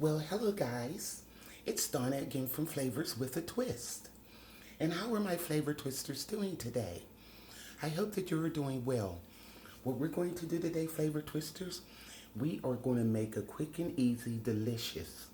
Well, hello guys. It's Donna again from Flavors with a Twist. And how are my flavor twisters doing today? I hope that you're doing well. What we're going to do today, flavor twisters, we are going to make a quick and easy, delicious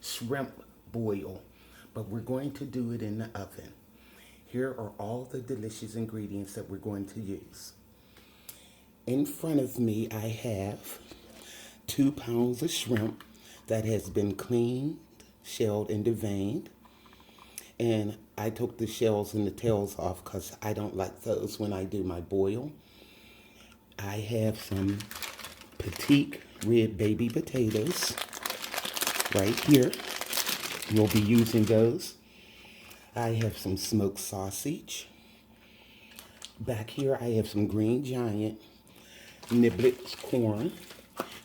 shrimp boil, but we're going to do it in the oven. Here are all the delicious ingredients that we're going to use. In front of me, I have 2 pounds of shrimp that has been cleaned, shelled, and deveined. And I took the shells and the tails off because I don't like those when I do my boil. I have some petite red baby potatoes right here. You'll be using those. I have some smoked sausage. Back here I have some green giant Nibblets corn.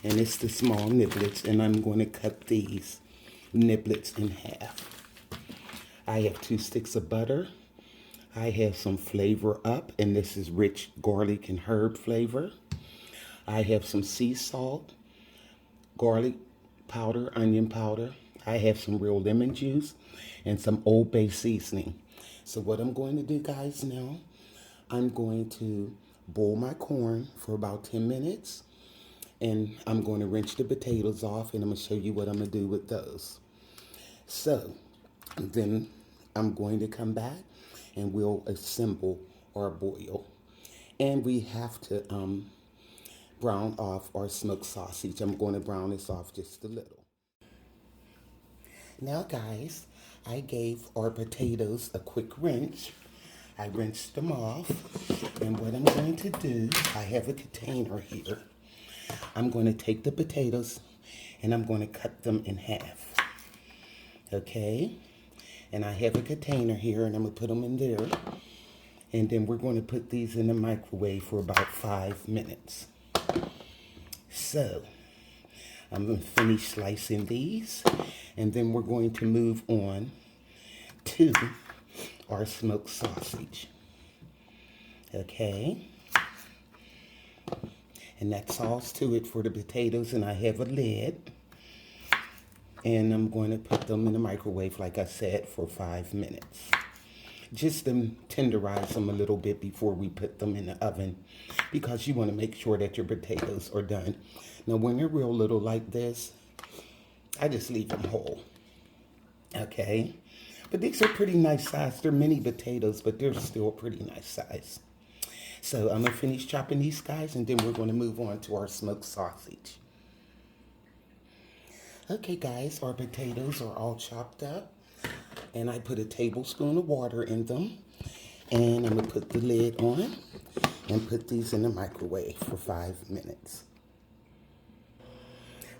And it's the small niblets, and I'm going to cut these niblets in half. I have 2 sticks of butter. I have some flavor up, and this is rich garlic and herb flavor. I have some sea salt, garlic powder, onion powder. I have some real lemon juice and some Old Bay seasoning. So what I'm going to do, guys, now, I'm going to boil my corn for about 10 minutes. And I'm going to rinse the potatoes off, and I'm going to show you what I'm going to do with those. So then I'm going to come back and we'll assemble our boil. And we have to brown off our smoked sausage. I'm going to brown this off just a little. Now guys, I gave our potatoes a quick rinse. I rinsed them off. And what I'm going to do, I have a container here. I'm going to take the potatoes and I'm going to cut them in half. Okay? And I have a container here and I'm going to put them in there. And then we're going to put these in the microwave for about 5 minutes. So, I'm going to finish slicing these. And then we're going to move on to our smoked sausage. Okay? And that's all to it for the potatoes, and I have a lid. And I'm going to put them in the microwave, like I said, for 5 minutes. Just to tenderize them a little bit before we put them in the oven, because you want to make sure that your potatoes are done. Now, when they're real little like this, I just leave them whole. Okay? But these are pretty nice size. They're mini potatoes, but they're still pretty nice size. So I'm going to finish chopping these guys, and then we're going to move on to our smoked sausage. Okay, guys, our potatoes are all chopped up, and I put a tablespoon of water in them, and I'm going to put the lid on and put these in the microwave for 5 minutes.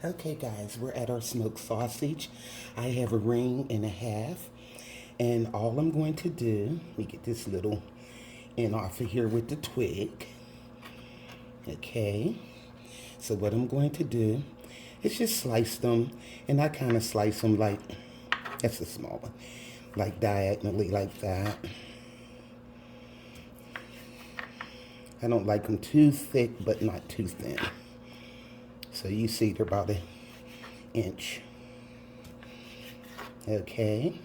Okay, guys, we're at our smoked sausage. I have a ring and a half, and all I'm going to do, let me get this little and off of here with the twig. Okay, so what I'm going to do is just slice them, and I kind of slice them like, that's a small one, like diagonally like that. I don't like them too thick, but not too thin. So you see they're about 1 inch. Okay.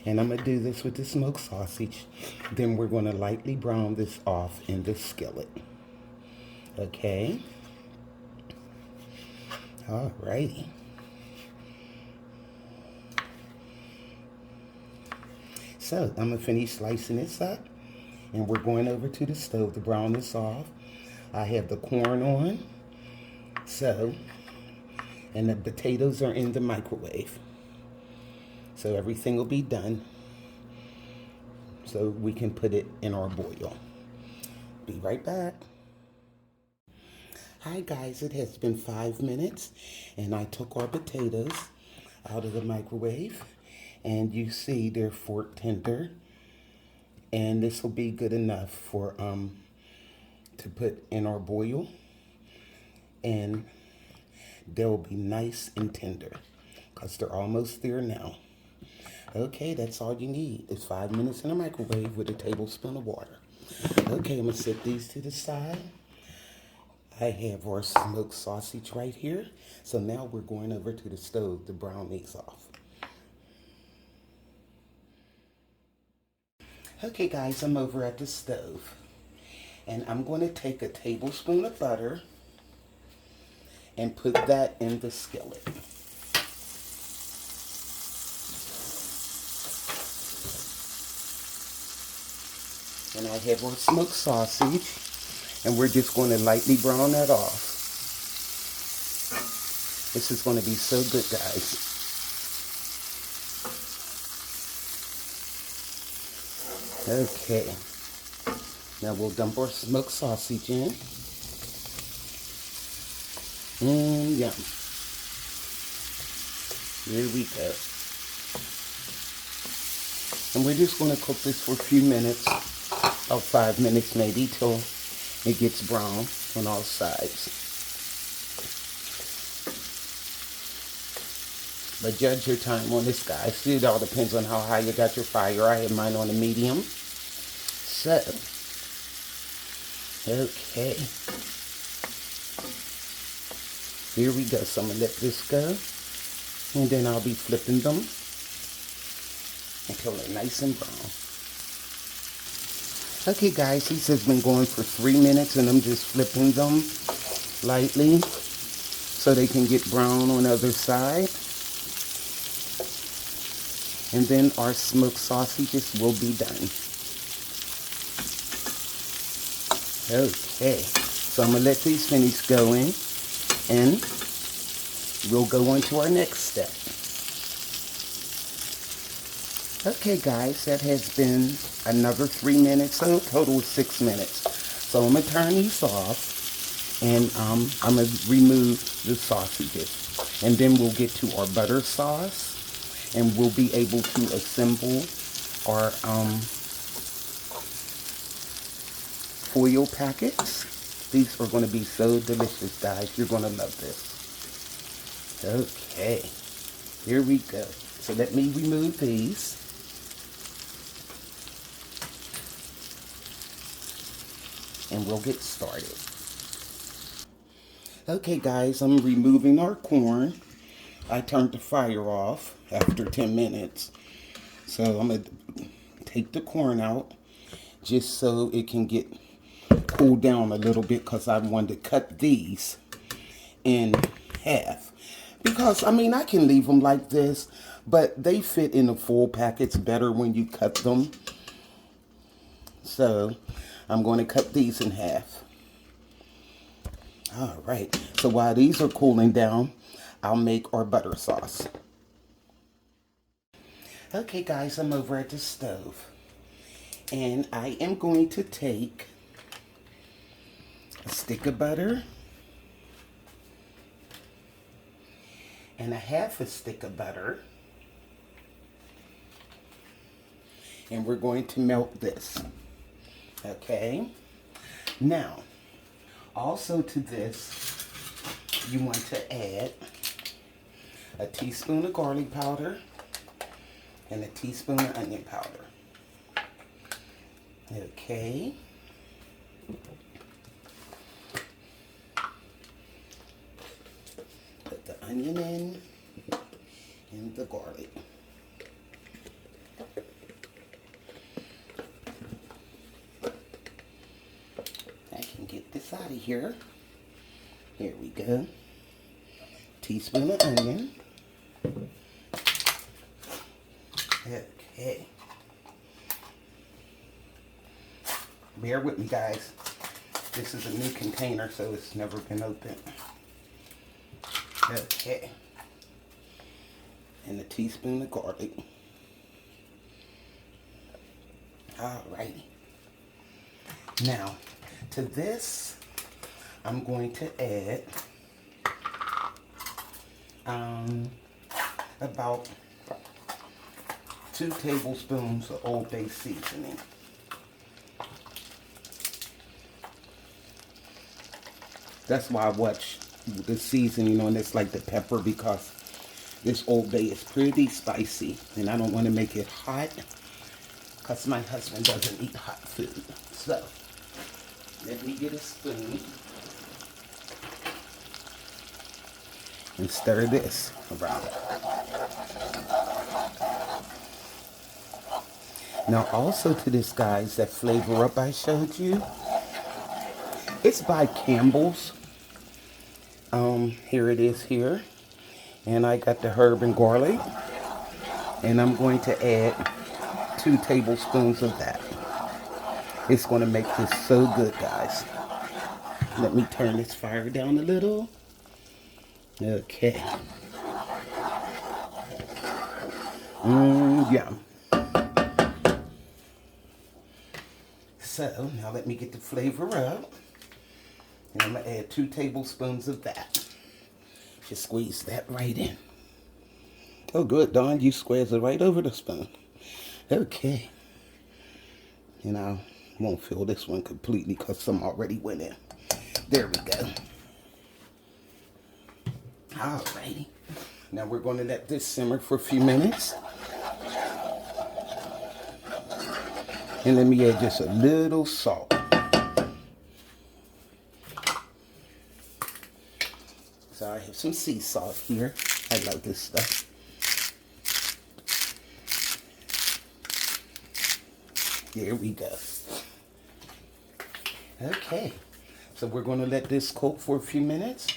And I'm going to do this with the smoked sausage. Then we're going to lightly brown this off in the skillet. Okay. Alrighty. So I'm going to finish slicing this up. And we're going over to the stove to brown this off. I have the corn on. So, and the potatoes are in the microwave. So everything will be done so we can put it in our boil. Be right back. Hi guys, it has been 5 minutes and I took our potatoes out of the microwave, and you see they're fork tender, and this will be good enough for to put in our boil, and they'll be nice and tender because they're almost there now. Okay, that's all you need. It's 5 minutes in the microwave with a tablespoon of water. Okay, I'm going to set these to the side. I have our smoked sausage right here. So now we're going over to the stove to brown these off. Okay guys, I'm over at the stove. And I'm going to take a tablespoon of butter and put that in the skillet. And I have our smoked sausage, and we're just going to lightly brown that off. This is going to be so good, guys. Okay. Now we'll dump our smoked sausage in. And yum. Here we go. And we're just going to cook this for a few minutes, about 5 minutes maybe, till it gets brown on all sides. But judge your time on this, guys. It all depends on how high you got your fire. I have mine on a medium. So, okay. Here we go. So I'm going to let this go. And then I'll be flipping them until they're nice and brown. Okay guys, this has been going for 3 minutes and I'm just flipping them lightly so they can get brown on the other side. And then our smoked sausages will be done. Okay, so I'm going to let these finish going and we'll go on to our next step. Okay guys, that has been another 3 minutes, so total of 6 minutes. So I'm going to turn these off and I'm going to remove the sausages. And then we'll get to our butter sauce and we'll be able to assemble our foil packets. These are going to be so delicious, guys. You're going to love this. Okay, here we go. So let me remove these. And we'll get started. Okay guys, I'm removing our corn. I turned the fire off after 10 minutes. So I'm going to take the corn out just so it can get cooled down a little bit because I wanted to cut these in half. Because, I mean, I can leave them like this, but they fit in the full packets better when you cut them. So I'm going to cut these in half. All right. So while these are cooling down, I'll make our butter sauce. Okay, guys, I'm over at the stove. And I am going to take a stick of butter and a half a stick of butter. And we're going to melt this. Okay, now also to this you want to add a teaspoon of garlic powder and a teaspoon of onion powder. Okay, put the onion in and the garlic. Get this out of here. Here we go. Teaspoon of onion. Okay. Bear with me, guys. This is a new container, so it's never been opened. Okay. And a teaspoon of garlic. Alrighty. Now, to this, I'm going to add about 2 tablespoons of Old Bay Seasoning. That's why I watch the seasoning on this, like the pepper, because this Old Bay is pretty spicy, and I don't want to make it hot because my husband doesn't eat hot food. So let me get a spoon. and stir this around. Now also to this, guys, that flavor up I showed you, it's by Campbells. Here it is here. And I got the herb and garlic. And I'm going to add 2 tablespoons of that. It's going to make this so good, guys. Let me turn this fire down a little. Okay. Yum. So, now let me get the flavor up. And I'm going to add 2 tablespoons of that. Just squeeze that right in. Oh, good, Dawn. You squeeze it right over the spoon. Okay. And I won't fill this one completely because some already went in. There we go. Alrighty. Now we're going to let this simmer for a few minutes. And let me add just a little salt. So I have some sea salt here. I like this stuff. There we go. Okay. So we're going to let this cook for a few minutes.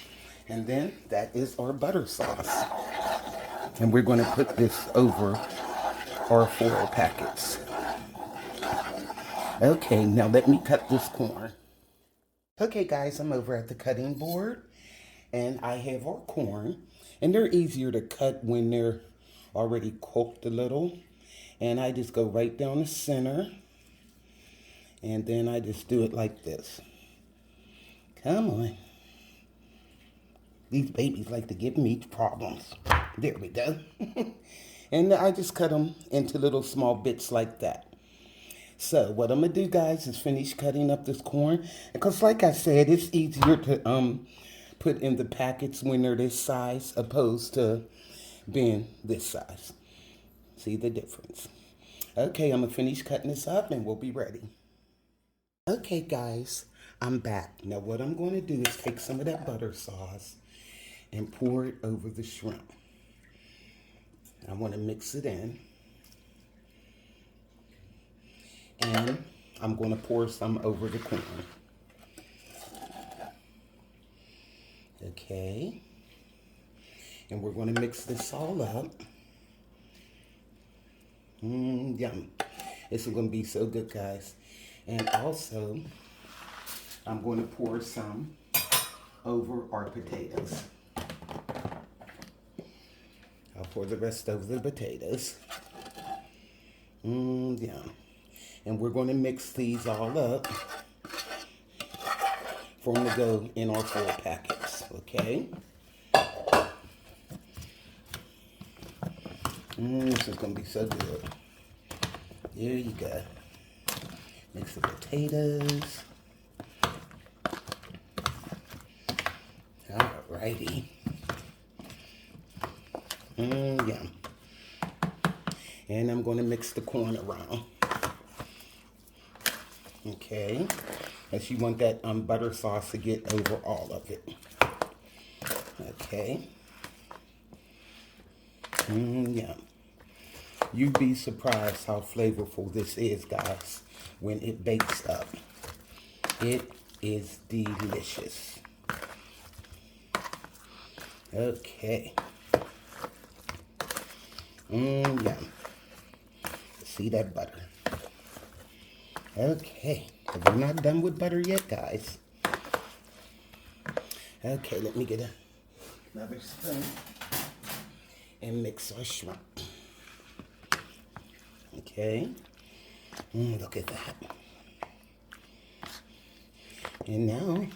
And then that is our butter sauce. And we're going to put this over our foil packets. Okay, now let me cut this corn. Okay, guys, I'm over at the cutting board. And I have our corn. And they're easier to cut when they're already cooked a little. And I just go right down the center. And then I just do it like this. Come on. These babies like to give me problems. There we go. And I just cut them into little small bits like that. So what I'm going to do, guys, is finish cutting up this corn. Because like I said, it's easier to put in the packets when they're this size opposed to being this size. See the difference? Okay, I'm going to finish cutting this up and we'll be ready. Okay, guys, I'm back. Now what I'm going to do is take some of that butter sauce and pour it over the shrimp. I want to mix it in. And I'm going to pour some over the corn. Okay. And we're going to mix this all up. Yum. This is going to be so good, guys. And also, I'm going to pour some over our potatoes. I'll pour the rest over the potatoes. Yum. And we're going to mix these all up for them to go in our 4 packets, okay? This is going to be so good. There you go. Mix the potatoes. Alrighty. Yum. And I'm going to mix the corn around. Okay. As you want that butter sauce to get over all of it. Okay. Yum. You'd be surprised how flavorful this is, guys, when it bakes up. It is delicious. Okay. Yum. See that butter. Okay. But we're not done with butter yet, guys. Okay, let me get another spoon and mix our shrimp. Okay. Look at that. And now,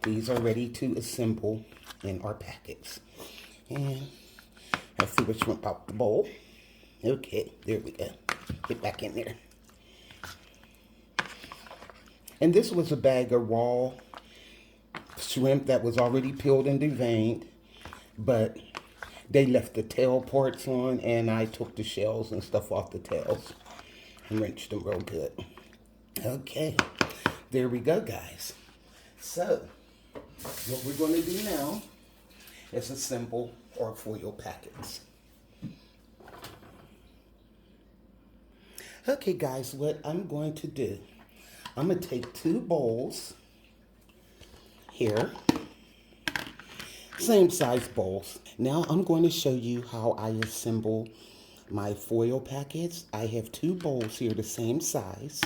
these are ready to assemble in our packets. And let's see the shrimp out the bowl. Okay, there we go. Get back in there. And this was a bag of raw shrimp that was already peeled and deveined, but they left the tail parts on, and I took the shells and stuff off the tails and rinsed them real good. Okay, there we go, guys. So, what we're going to do now as a symbol or foil packets. Okay guys, what I'm going to do, I'm going to take 2 bowls here, same size bowls. Now I'm going to show you how I assemble my foil packets. I have 2 bowls here the same size,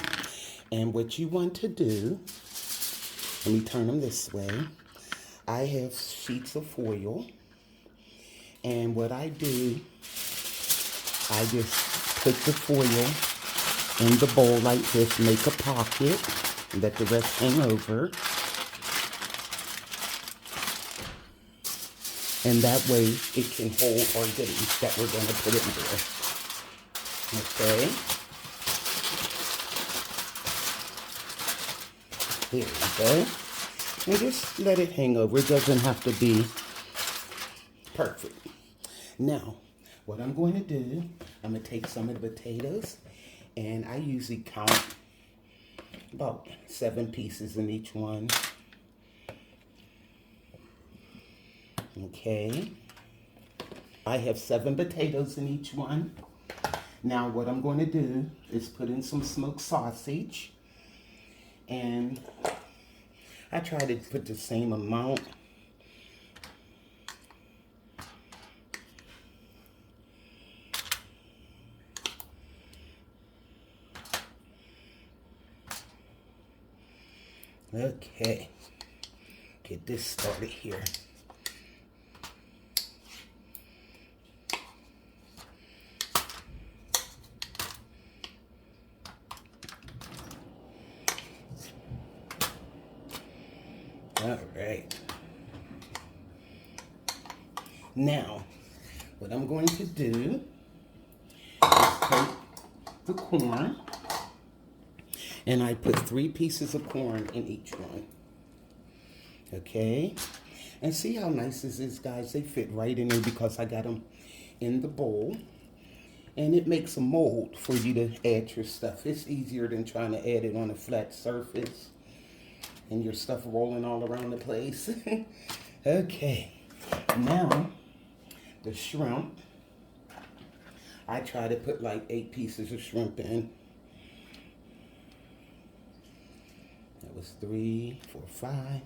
and what you want to do, let me turn them this way. I have sheets of foil, and what I do, I just put the foil in the bowl like this, make a pocket, and let the rest hang over. And that way it can hold our goodies that we're going to put in there. Okay. There we go. And just let it hang over. It doesn't have to be perfect. Now, what I'm going to do, I'm going to take some of the potatoes, and I usually count about 7 pieces in each one. Okay. I have 7 potatoes in each one. Now what I'm going to do is put in some smoked sausage, and I try to put the same amount. Okay, get this started here. All right. Now, what I'm going to do is take the corn, and I put 3 pieces of corn in each one. Okay? And see how nice this is, guys? They fit right in there because I got them in the bowl. And it makes a mold for you to add your stuff. It's easier than trying to add it on a flat surface and your stuff rolling all around the place. Okay. Now, the shrimp. I try to put like 8 pieces of shrimp in. That was 3, 4, 5,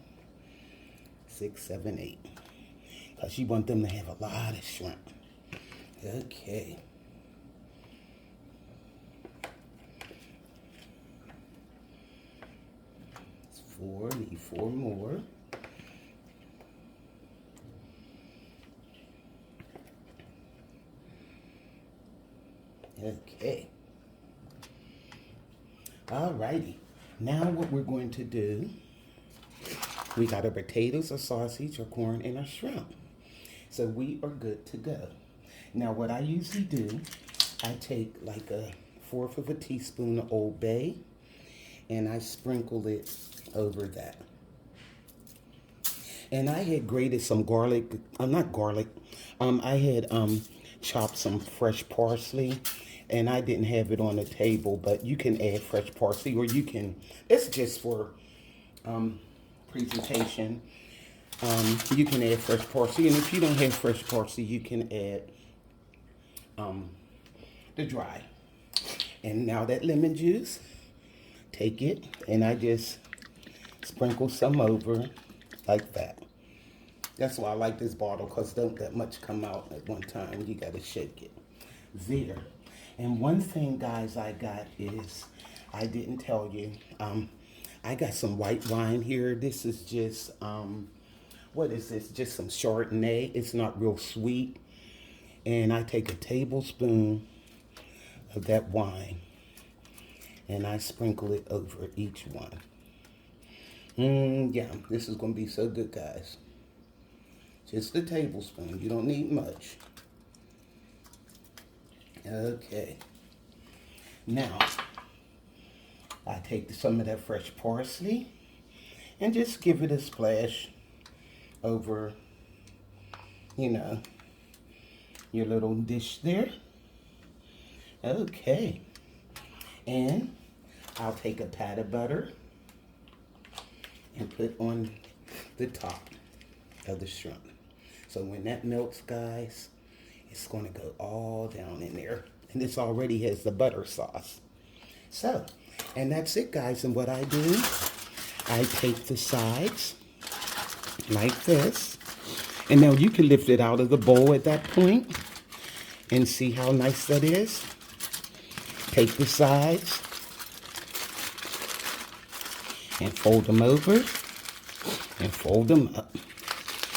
6, 7, 8. Because you want them to have a lot of shrimp. Okay. It's 4, need 4 more. Okay. Alrighty. Now what we're going to do, we got our potatoes, our sausage, our corn, and our shrimp. So we are good to go. Now what I usually do, I take like a 1/4 of a teaspoon of Old Bay, and I sprinkle it over that. And I had grated some garlic, not garlic, I had chopped some fresh parsley, and I didn't have it on the table, but you can add fresh parsley, or you can, it's just for presentation. You can add fresh parsley, and if you don't have fresh parsley, you can add the dry. And now that lemon juice, take it, and I just sprinkle some over like that. That's why I like this bottle, because don't that much come out at one time. You got to shake it. There. And one thing, guys, I got is, I didn't tell you, I got some white wine here. This is just, what is this? Just some Chardonnay. It's not real sweet. And I take a tablespoon of that wine, and I sprinkle it over each one. Yeah, this is going to be so good, guys. Just a tablespoon. You don't need much. Okay. Now, I take some of that fresh parsley and just give it a splash over, you know, your little dish there. Okay. And I'll take a pat of butter and put on the top of the shrimp. So when that melts, guys, it's going to go all down in there. And this already has the butter sauce. So, and that's it, guys. And what I do, I take the sides like this. And now you can lift it out of the bowl at that point and see how nice that is. Take the sides and fold them over and fold them up.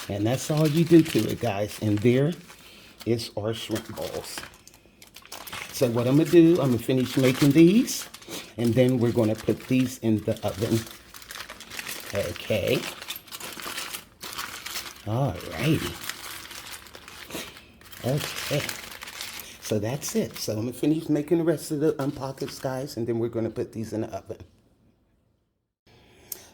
And that's all you do to it, guys. And there is our shrimp balls. So what I'm going to do, I'm going to finish making these. And then we're going to put these in the oven. Okay. Alrighty. Okay. So that's it. So I'm going to finish making the rest of the pockets, guys. And then we're going to put these in the oven.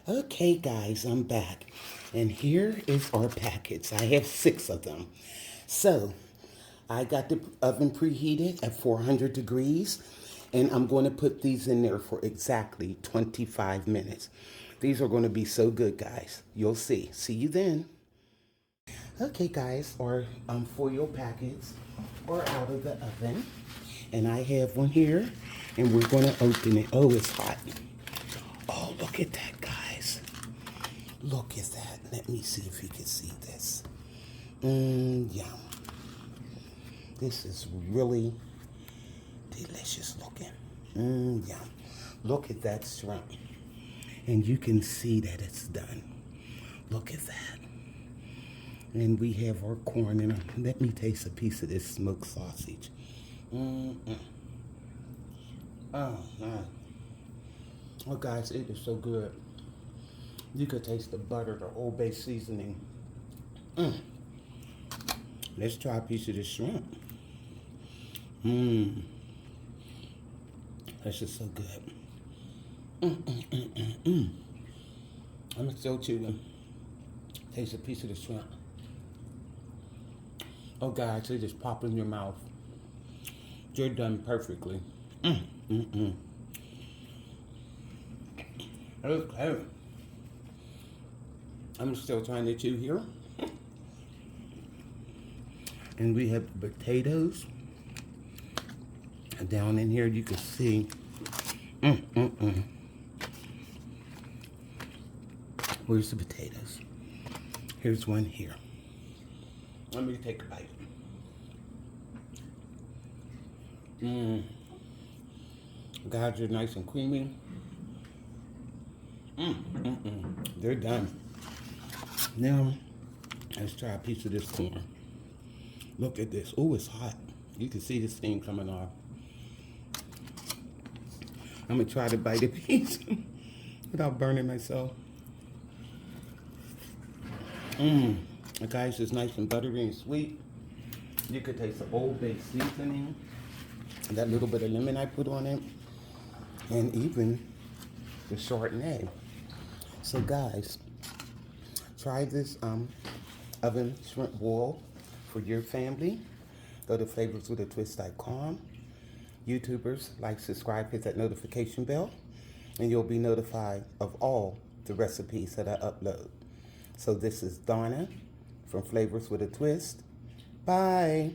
Okay, guys, I'm back. And here is our packets. I have 6 of them. So I got the oven preheated at 400 degrees. And I'm going to put these in there for exactly 25 minutes. These are going to be so good, guys. You'll see. See you then. Okay, guys, our foil packets are out of the oven. And I have one here. And we're going to open it. Oh, it's hot. Oh, look at that, guys. Look at that. Let me see if you can see this. Yum. This is really delicious looking. Yum. Look at that shrimp. And you can see that it's done. Look at that. And we have our corn in it. Let me taste a piece of this smoked sausage. Oh, man. Oh, guys, it is so good. You could taste the butter, the Old Bay seasoning. Let's try a piece of this shrimp. That's just so good. I'm still chewing. Taste a piece of the shrimp. Oh, guys, it just pop in your mouth. You're done perfectly. Okay. I'm still trying to chew here. And we have the potatoes. And down in here you can see. Where's the potatoes? Here's one here. Let me take a bite. Guys, they're nice and creamy. They're done. Now, let's try a piece of this corn. Look at this. Oh, it's hot. You can see the steam coming off. I'm going to try to bite a piece without burning myself. Guys, it's nice and buttery and sweet. You could taste the Old Bay seasoning, that little bit of lemon I put on it, and even the Chardonnay. So guys, try this oven shrimp boil for your family. Go to flavorswithatwist.com. YouTubers, like, subscribe, hit that notification bell, and you'll be notified of all the recipes that I upload. So this is Donna from Flavors with a Twist. Bye.